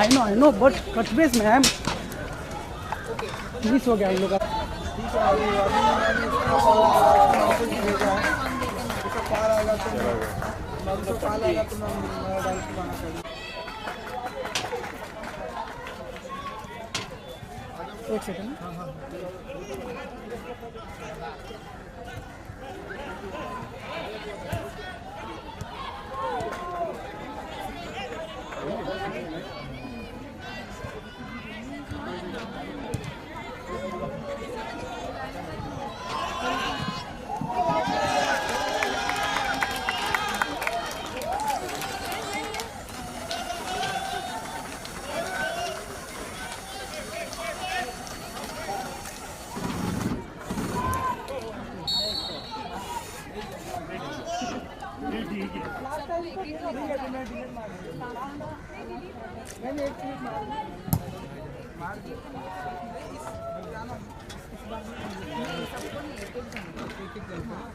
I know but touch base में है miss हो गया इन लोग का। एक सेकंड।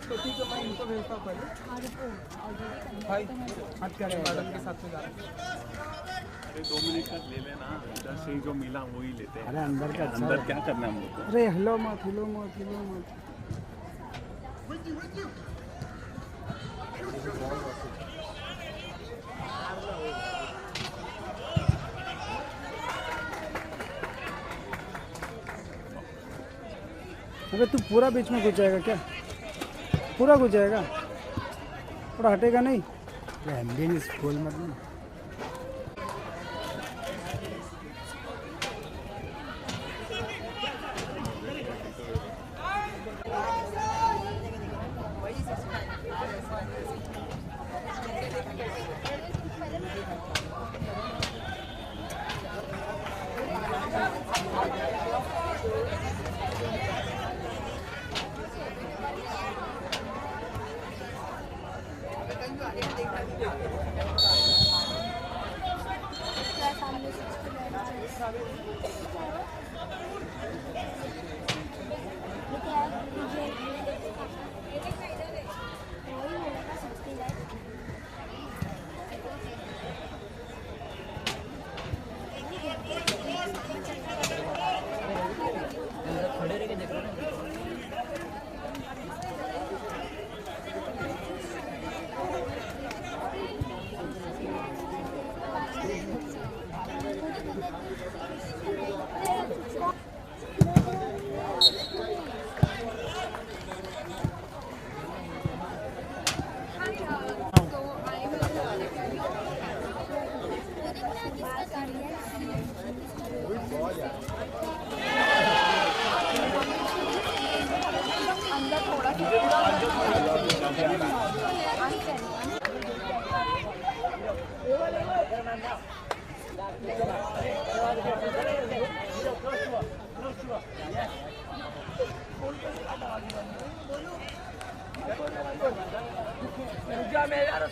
तो ठीक है, मैं इनको भेजता हूँ पहले भाई, हट कर मैडम के साथ में जा रहा हूँ। अरे 2 मिनट का ले लेना, इधर से जो मिला वही लेते हैं। अरे अंदर का अंदर क्या करना है हम लोग को? अरे हिलो मत हिलो मत हिलो मत। अबे तू पूरा बीच में घुस जाएगा क्या? पूरा घुस जाएगा, थोड़ा हटेगा नहीं? एम्बियंस फुल मतलब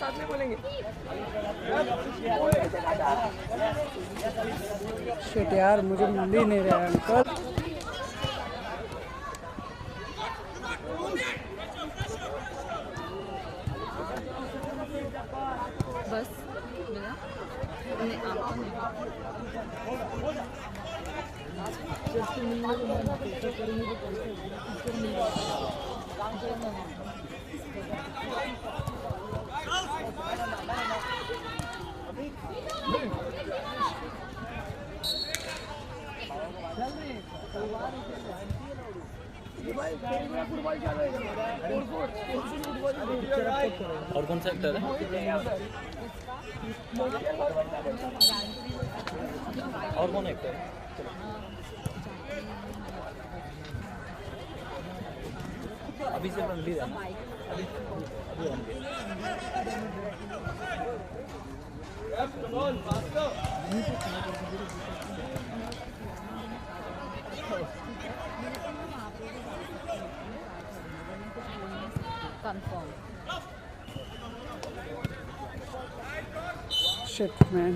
साथ में बोलेंगे। शिट यार, मुझे मिल ही नहीं रहा है अंकल। बस और कौन सा एक्टर है? और कौन एक्टर है? अभी से रणवीर है। कंफर्म। Shit, man.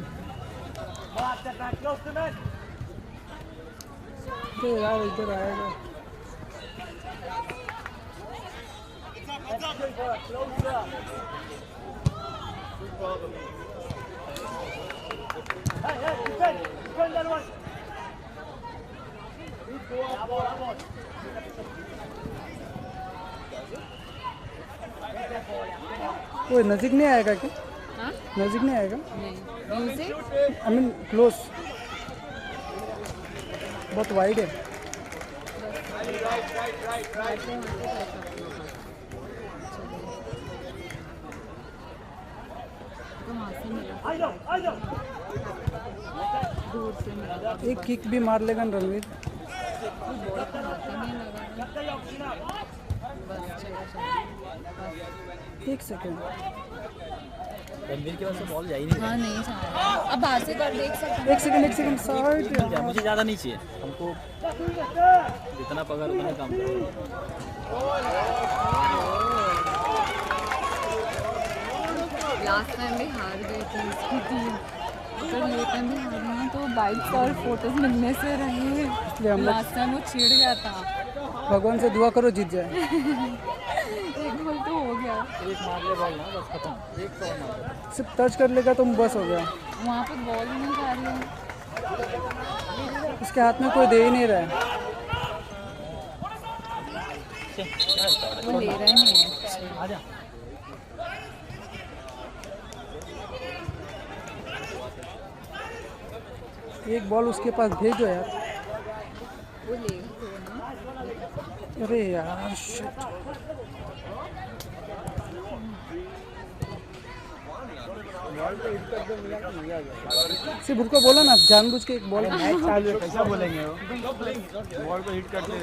तो यार इधर आएगा। कोई नज़दीक नहीं आएगा क्या? हाँ? नज़दीक नहीं आएगा? नहीं म्यूजिक आई मीन क्लोज, बहुत वाइड है। तो वहाँ से मिला दूर से मिला एक किक भी मार लेगा ना रणवीर। बॉल का हाथ ही नहीं लगा बस चलो चलो एक सेकेंड, रणवीर के पास से बॉल जा ही नहीं रहा हाँ नहीं जा रहा अब बाहर से कर देख सकते हैं एक सेकेंड साइड। है। मुझे ज़्यादा नहीं चाहिए, हमको जितना पगार उतना ही काम करो। लास्ट टाइम भी हार गई थी इसकी टीम, अगर ये टाइम भी हारी ना तो बाइक्स और फोटोज मिलने से रहे। इसलिए हम लोग लास्ट टाइम वो चिढ़ गया था भगवान से दुआ करो जीत जाए। एक गोल तो हो गया, एक मार ले बॉल ना, बस खत्म। एक तो और मार ले। सिर्फ टच कर लेगा तो बस हो गया। वहाँ पे बॉल ही नहीं जा रही है। उसके हाथ में कोई दे ही नहीं रहा है। वो ले रहे नहीं है। आजा। एक बॉल उसके पास भेजो यार। वो लेगा तो ना। अरे यार शिट। सिर्फ उसको बोला ना जानबूझ के एक बॉल मैच चालू है, कैसा बोलेंगे वो? बॉल को हिट करते हुए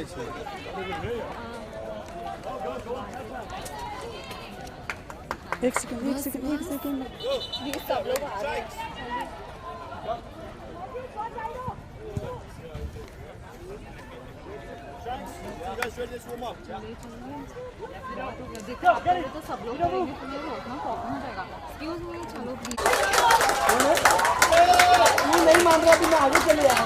एक सेकेंड। ये सब लोग आ रहे हैं। तो सब लोग करेंगे तो ये रोकना प्रॉब्लम हो जाएगा। एक्सक्यूज मी, चलो प्लीज। नहीं मान रहा, अभी मैं आगे चले जाऊँ।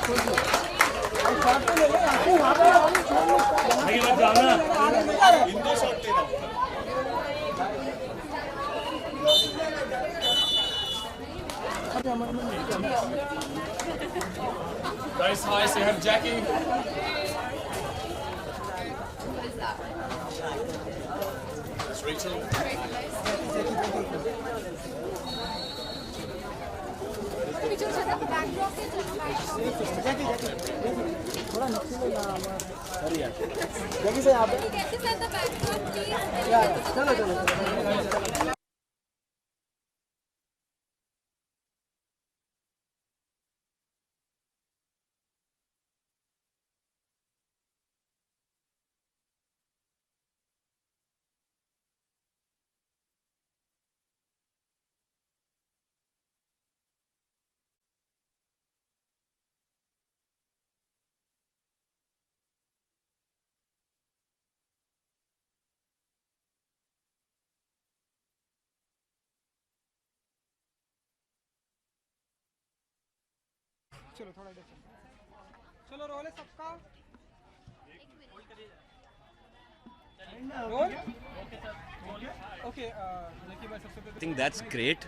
Nice high, so you have Jackie. That's Rachel. जल्दी से यहाँ पे चलो। चलो थोड़ा इधर चलो रोल है सबका role okay I think that's great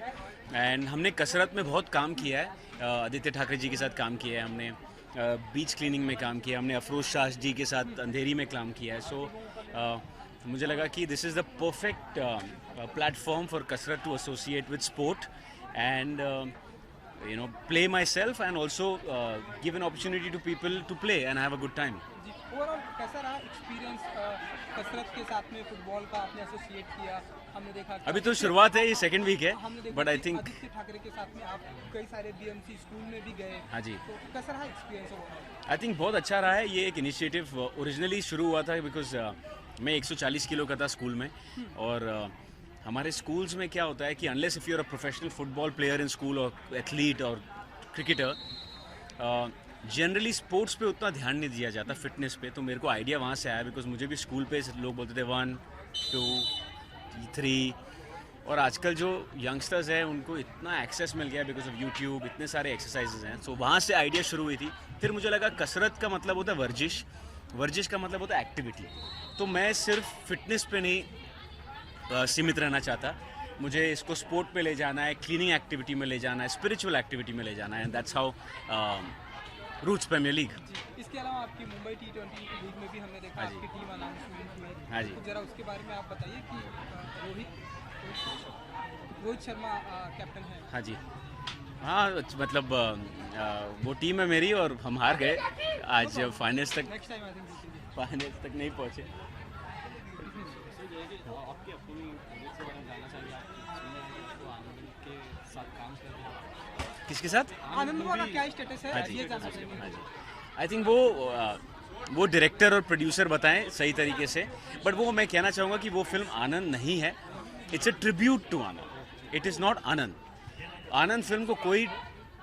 and हमने कसरत में बहुत काम किया है। आदित्य ठाकरे जी के साथ काम किया है हमने, बीच क्लीनिंग में काम किया हमने, अफरोज शाह जी के साथ अंधेरी में काम किया है। सो मुझे लगा कि this is the perfect platform for कसरत to associate with sport and play myself and also give an opportunity to people to play and have a good time. जी ओवरऑल कैसा रहा एक्सपीरियंस कसरत के साथ में फुटबॉल का आपने एसोसिएट किया? हमने देखा अभी तो शुरुआत है, ये सेकंड वीक है, हमने देखा बट आई कि थिंक आदित्य ठाकरे के साथ में आप कई सारे बीएमसी स्कूल में भी गए। हाँ जी, तो कैसा रहा एक्सपीरियंस ओवरऑल? आई थिंक बहुत अच्छा रहा है। ये एक इनिशिएटिव ओरिजिनली शुरू हुआ था बिकॉज मैं 140 किलो का था स्कूल में और हमारे स्कूल्स में क्या होता है कि unless if you are a professional football player in school और एथलीट और क्रिकेटर, जनरली स्पोर्ट्स पे उतना ध्यान नहीं दिया जाता, फिटनेस पे। तो मेरे को आइडिया वहाँ से आया बिकॉज मुझे भी स्कूल पे लोग बोलते थे 1 2 3 और आजकल जो यंगस्टर्स हैं उनको इतना एक्सेस मिल गया बिकॉज ऑफ यूट्यूब, इतने सारे एक्सरसाइजेज हैं। सो वहाँ से आइडिया शुरू हुई थी। फिर मुझे लगा कसरत का मतलब होता है वर्जिश, वर्जिश का मतलब होता है एक्टिविटी। तो मैं सिर्फ फिटनेस पे नहीं सीमित रहना चाहता, मुझे इसको स्पोर्ट पे ले जाना है, क्लीनिंग एक्टिविटी में ले जाना है, स्पिरिचुअल एक्टिविटी में ले जाना है, and that's how Roots Premier League. इसके अलावा आपकी मुंबई T20 लीग में भी हमने देखा आपकी टीम अनाउंसमेंट हुई। हाँ जी। तो जरा उसके बारे में आप बताइए कि रोहित शर्मा कैप्टन है। हाँ जी, हाँ मतलब वो टीम है मेरी और हम हार गए आज फाइनल्स तक। नेक्स्ट टाइम आई थिंक जीतेंगे। फाइनल्स तक नहीं पहुँचे। आपकी अपनी से जानना चाहिए, आप सुने हैं तो आनंद के साथ काम कर रहे हैं। किसके साथ? आनंद का क्या स्टेटस है हाँ जी, ये जानना चाहिए। हाँ जी। आई थिंक वो डायरेक्टर और प्रोड्यूसर बताएं सही तरीके से, बट वो मैं कहना चाहूँगा कि वो फिल्म आनंद नहीं है, it's a tribute to Anand, it is not Anand. Anand film को कोई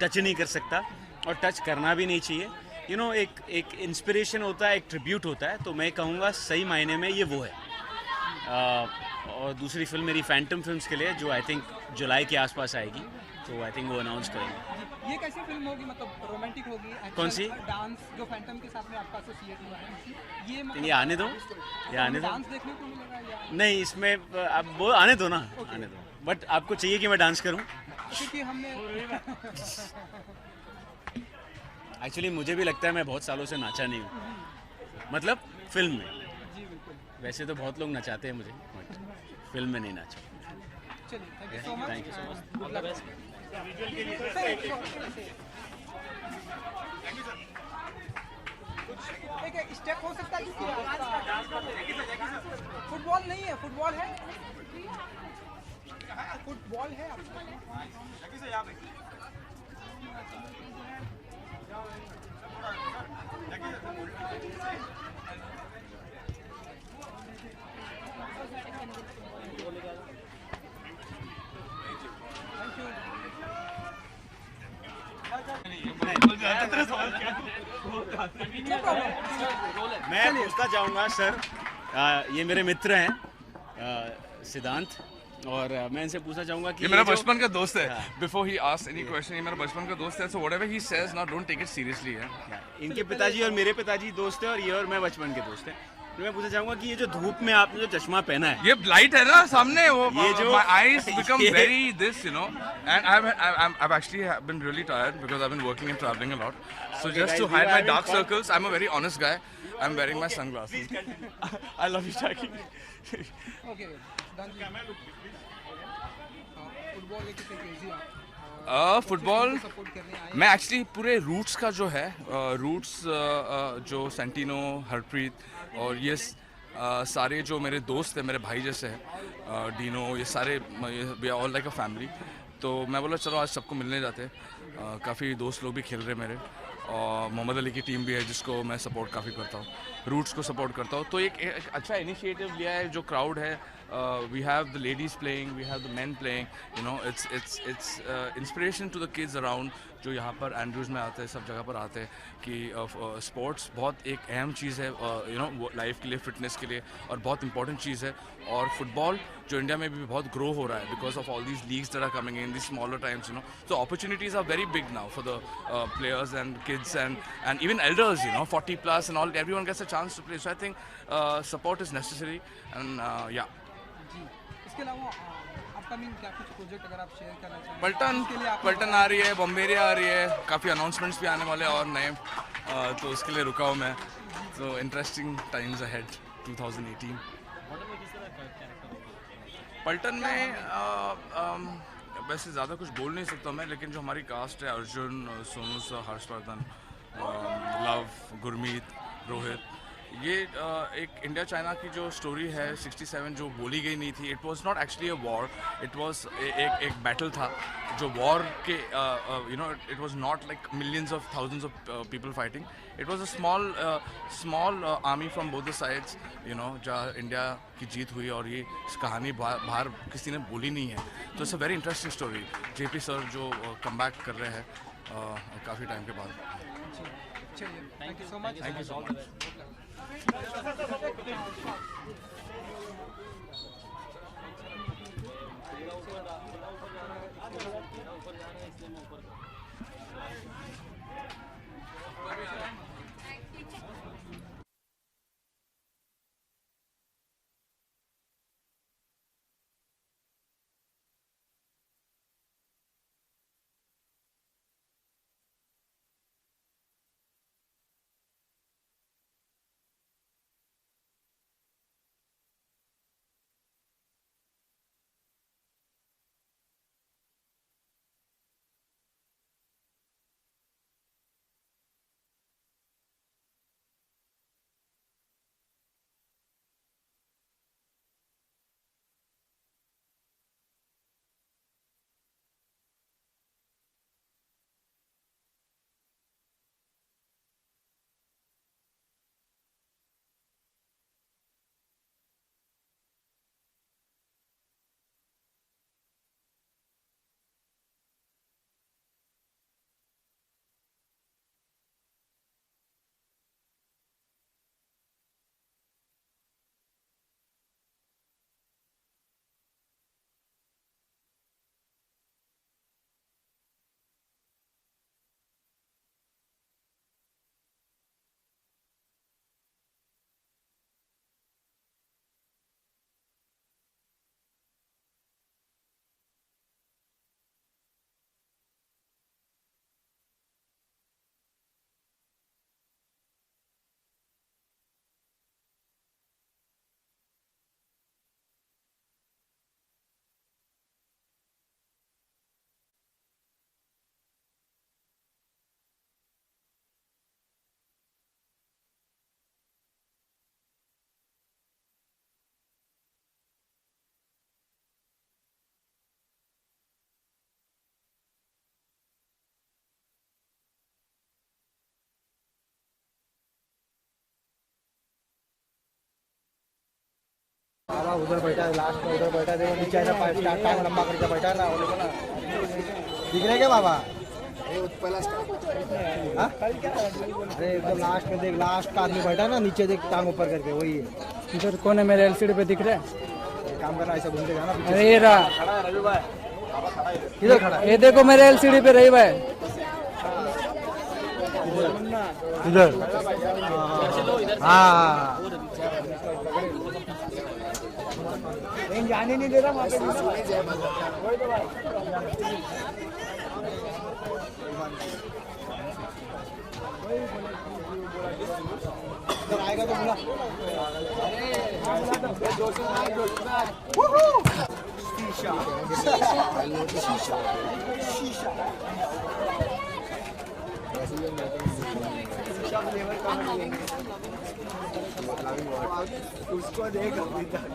टच नहीं कर सकता और टच करना भी नहीं चाहिए। यू नो, एक इंस्पिरेशन होता है, एक ट्रिब्यूट होता है, तो मैं कहूँगा सही मायने में ये वो है। और दूसरी फिल्म मेरी फैंटम फिल्म्स के लिए जो आई थिंक जुलाई के आसपास आएगी, तो आई थिंक वो अनाउंस करेंगे। ये कैसी फिल्म होगी, मतलब रोमांटिक होगी? कौन सी? डांस जो फैंटम के साथ में आपका एसोसिएट हुआ है, ये ये आने दो, ये आने दो। डांस देखने को मिलेगा या नहीं, इसमें अब वो आने दो ना, आने दो। बट आपको चाहिए कि मैं डांस करूं? क्योंकि हमने एक्चुअली मुझे भी लगता है मैं बहुत सालों से नाचा नहीं हूँ, मतलब फिल्म में। जी बिल्कुल। वैसे तो बहुत लोग नचाते हैं मुझे, बट फिल्म में नहीं नाचा। चलिए, thank you so much. Thank you so much. Good luck. एक स्टेप हो सकता है इसके फुटबॉल नहीं है, फुटबॉल है, फुटबॉल है आपका। मैं पूछना चाहूँगा सर, ये मेरे मित्र हैं सिद्धांत, और मैं इनसे पूछना चाहूँगा कि ये मेरा जो- बचपन का दोस्त है। हाँ। Before he ask any question, ये मेरा बचपन का दोस्त है, so whatever he says now don't take it seriously है। इनके पिताजी और मेरे पिताजी दोस्त हैं, और ये और मैं बचपन के दोस्त हैं। तो मैं पूछना चाहूँगा कि ये जो धूप में आपने जो चश्मा पहना है, ये लाइट है ना सामने, वो ये जो- my eyes become ये- very this, you know, and I've actually been really tired because I've been working and traveling a lot. So Okay, just guys, to we hide are my having dark fun. circles, I'm a very honest guy. I'm wearing my sunglasses. I love you, Jackie. Okay, done जी। Football लेके crazy आप football support करने आए। मैं actually पूरे roots का जो है, रूट्स जो सेंटिनो, हरप्रीत और ये सारे जो मेरे दोस्त हैं, मेरे भाई जैसे हैं, डीनो, ये सारे we are all like a family. तो मैं बोला चलो आज सबको मिलने जाते हैं। काफ़ी दोस्त लोग भी खेल रहे हैं मेरे, और मोहम्मद अली की टीम भी है जिसको मैं सपोर्ट काफ़ी करता हूँ, रूट्स को सपोर्ट करता हूँ। तो एक अच्छा इनिशिएटिव लिया है, जो क्राउड है, we have the ladies playing, we have the men playing, you know, it's inspiration to the kids around जो यहाँ पर एंड्रूज में आते हैं, सब जगह पर आते हैं, कि स्पोर्ट्स बहुत एक अहम चीज़ है, यू नो, लाइफ के लिए, फिटनेस के लिए, और बहुत इंपॉर्टेंट चीज़ है। और फुटबॉल जो इंडिया में भी बहुत ग्रो हो रहा है because of all these leagues that are coming in this smaller times, you know, so opportunities are very big now for the players and kids and even elders, you know, 40+ and all, everyone gets a chance to play. So I think support is necessary and yeah. जी, इसके अलावा upcoming क्या कुछ project अगर आप share करना चाहें? पलटन इसके लिए आप पलटन आ रही है, बॉम्बेरिया आ रही है, काफ़ी अनाउंसमेंट्स भी आने वाले और नए, तो उसके लिए रुका हूँ मैं। तो इंटरेस्टिंग टाइम्स अहेड 2018। पलटन में वैसे ज़्यादा कुछ बोल नहीं सकता मैं, लेकिन जो हमारी कास्ट है, अर्जुन, सोनू सर, हर्षवर्धन, लव, गुरमीत, रोहित, ये एक इंडिया चाइना की जो स्टोरी है 67 जो बोली गई नहीं थी, it was not actually a war, it was एक बैटल था जो वॉर के, you know, it was not like millions of thousands of people fighting, it was a small army from both the sides, you know, जहाँ India की जीत हुई। और ये कहानी बाहर किसी ने बोली नहीं है, तो it's a very interesting story. JP sir जो कम बैक कर रहे हैं काफ़ी टाइम के बाद। चलिए, thank you so much. Thank you so much. बाबा उधर बैठा है, लास्ट में उधर बैठा है, देखो नीचे ऐसा टाइम लंबा करके बैठा है ना, वो देखो ना, दिख रहे क्या बाबा? हाँ? अरे एकदम लास्ट में देख, लास्ट का आदमी बैठा है ना, नीचे देख टांग ऊपर करके, वही है। इधर कौन है मेरे एलसीडी पे दिख रहा है? काम करना ऐसा घूमते जाना। अरे ये रहा, किधर खड़ा है? ये देखो मेरे एलसीडी पे रही भाई। इधर हाँ, जाने नहीं दे रहा वहाँ पे। आएगा तो बोला उसको देख अभी तक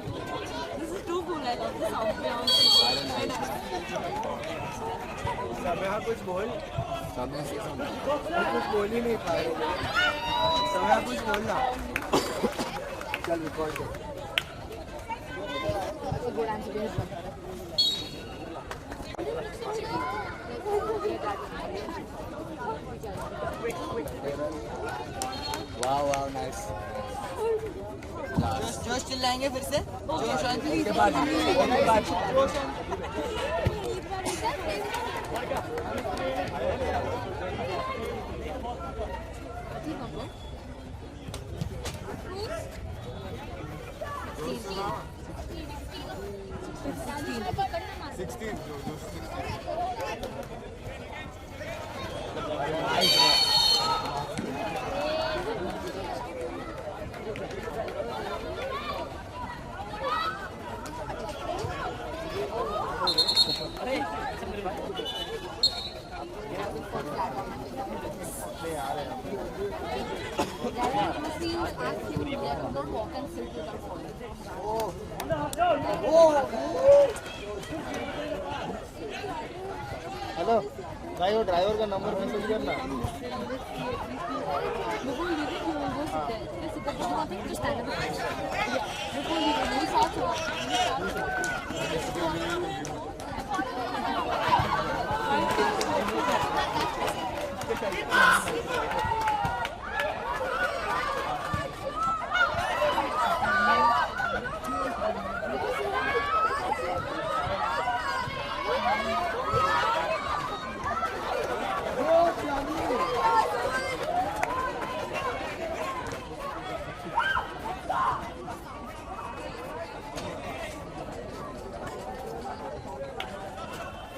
समय कुछ बोल, कुछ बोल ही नहीं पाए। समय कुछ बोलना, चल रिकॉर्ड कर। वाह वाह नाइस। जोश चिल्लाएंगे फिर से, जोश हेलो भाई, वो ड्राइवर का नंबर मैसेज करना।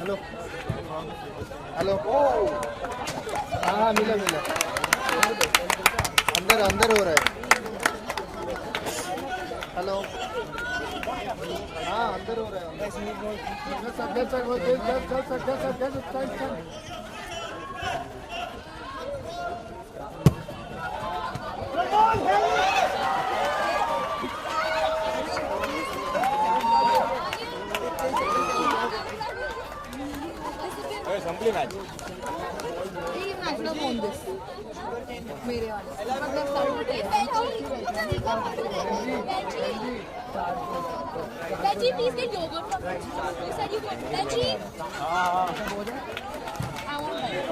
हेलो हेलो, हाँ मिला मिला, अंदर अंदर हो रहा है। हेलो हाँ अंदर हो रहा है। संपली मैच। मेरे वाले Veggie, please get yogurt from the shop. You said you got veggie. I want veggie.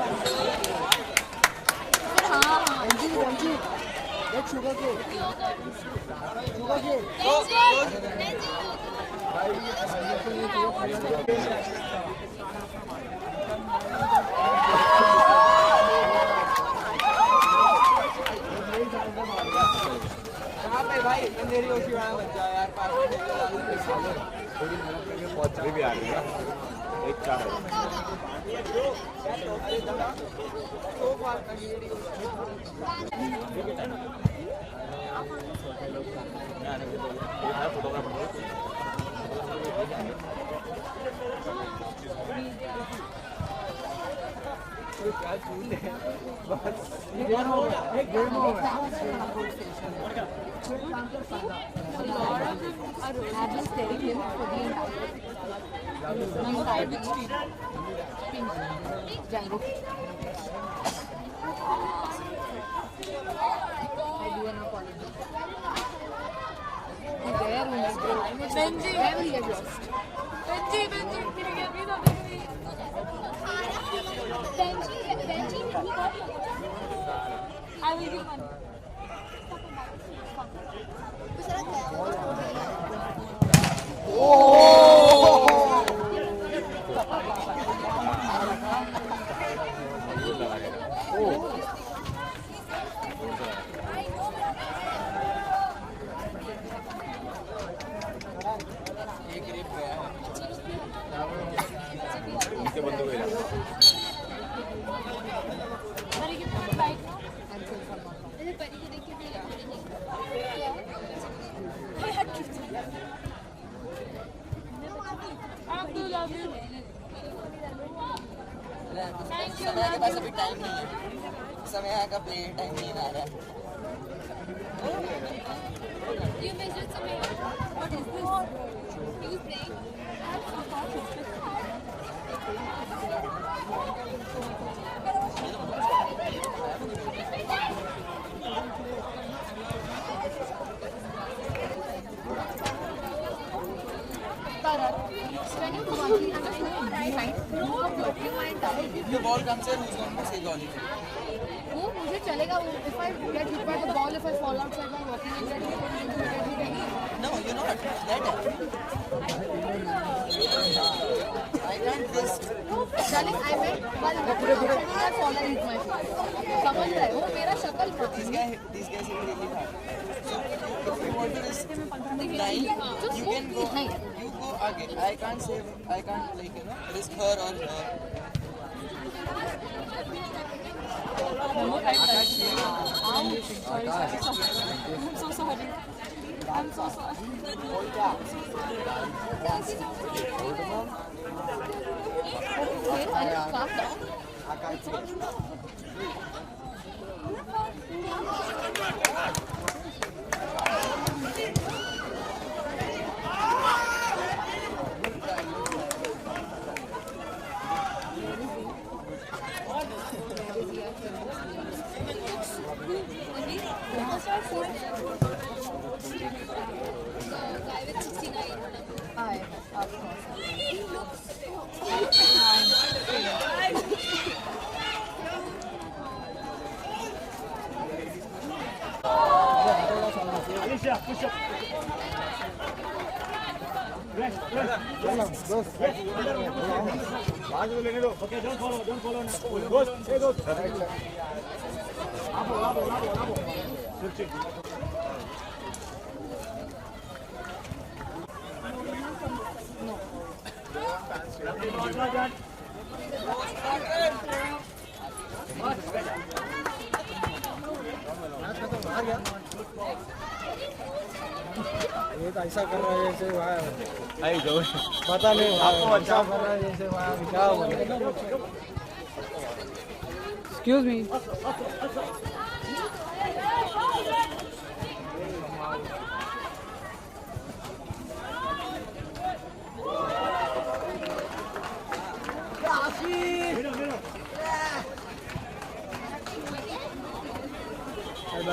Get sugar cake. Sugar cake. भाई अंधेरी होशी वाला बच जाओ यार, पास में थोड़ी मेहनत करके बहुत चली भी आ रही है। एक चार I've been staring him for the entire Django. I do an apology. There, get lost. Benji, can you get me something to eat? Benji, I will give one. समय के पास अभी टाइम नहीं है, समय का प्ले टाइम नहीं आ रहा है। You measured some. What is this? He was playing. If the ball comes in, who's going to say goal? वो मुझे चलेगा वो if I get hit by the ball, if I fall outside while walking and get hit, No, you're not. That I can't risk. darling, I meant while walking outside and I fall and hit my face. समझ रहे हो मेरा शक्ल These guys hit really hard. So if you want to risk dying, you can go. You go again. I can't save. I can't risk her or her. I'm so sorry. I'm so sorry. Okay, calm down. Alicia, push up. Rest. Okay, don't follow now. Go. Labo. Switching. ये तो ऐसा कर रहा है जैसे पता नहीं ऐसा कर रहा है जैसे क्या बोले। Excuse me.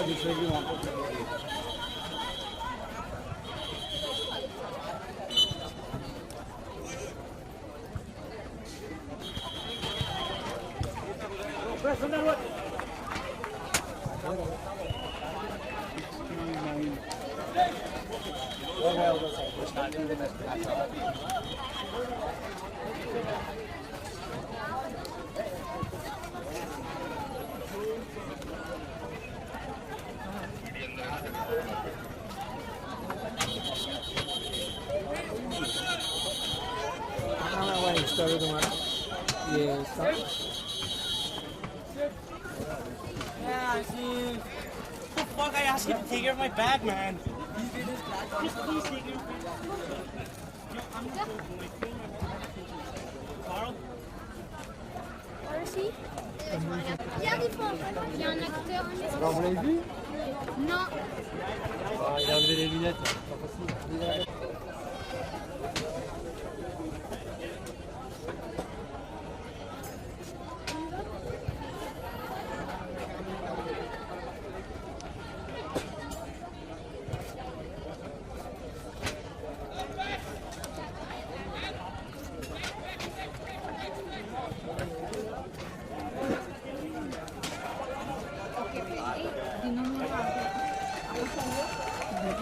दूसरे की वहाँ पर तुम्हारा ये Fuck, I asked you to take care of my bag, man. Just please take care of my bag. Carl? Where is he? Yeah, the phone. Yeah, next to No.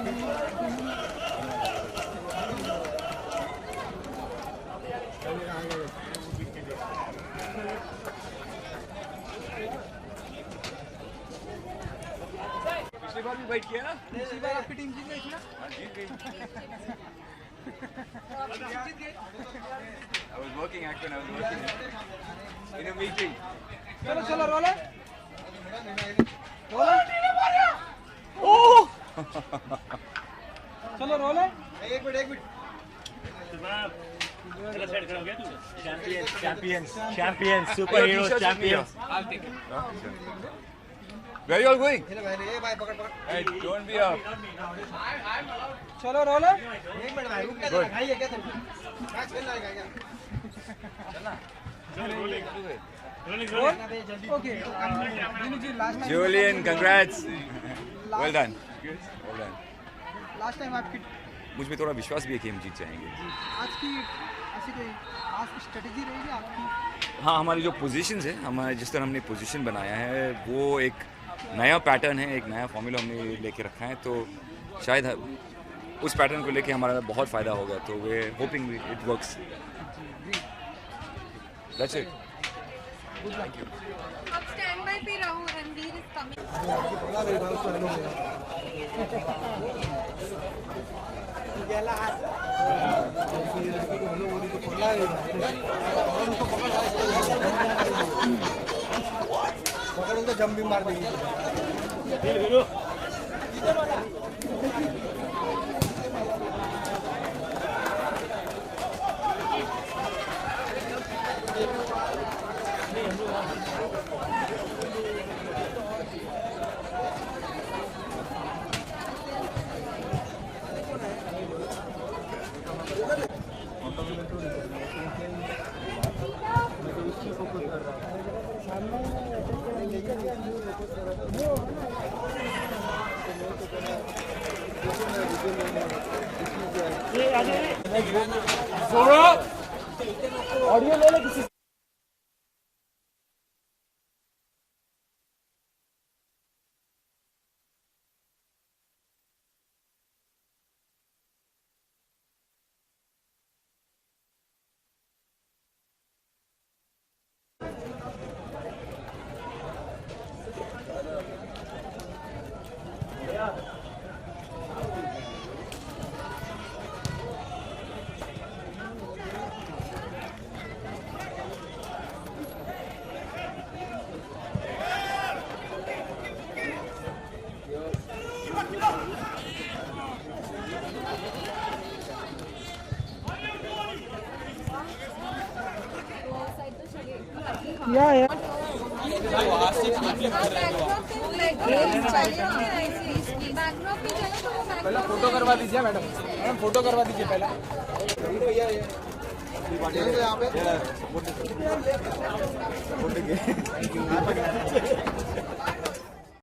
पिछली बार भी बैठ किया ना? पिछली बार आपकी टीम जीत गई थी ना? जीत गई। I was working actually. I was working in a meeting. चलो चलो रोल है चलो रोल है एक minute Champions, superheroes, champions. I'll take it. Where are you all going? ये भाई पकड़ Hey, don't be a. चलो रोल है एक मिनट भाई रुक क्या भाई ये क्या तुम मैच खेलना है क्या okay Dinu ji last time Julian, congrats. Well done. Well done. Last time आपकी मुझ में थोड़ा विश्वास भी है कि हम जीत जाएंगे। आज की ऐसी कोई आज की स्ट्रेटजी रहेगी आपकी हाँ, हमारी जो पोजीशंस है, हमारे जिस तरह हमने पोजीशन बनाया है वो एक नया पैटर्न है, एक नया फॉर्मूला हमने लेके रखा है, तो शायद उस पैटर्न को लेके हमारा बहुत फ़ायदा होगा, तो we hoping it works. That's it. Thank you. अब स्टैंड बाय पे रहो, रणवीर इज कमिंग। पकड़ उनको जंप भी मार देगी ऑडियो ले ले किसी पहले फोटो करवा दीजिए मैडम फोटो करवा दीजिए पहले यहाँ पे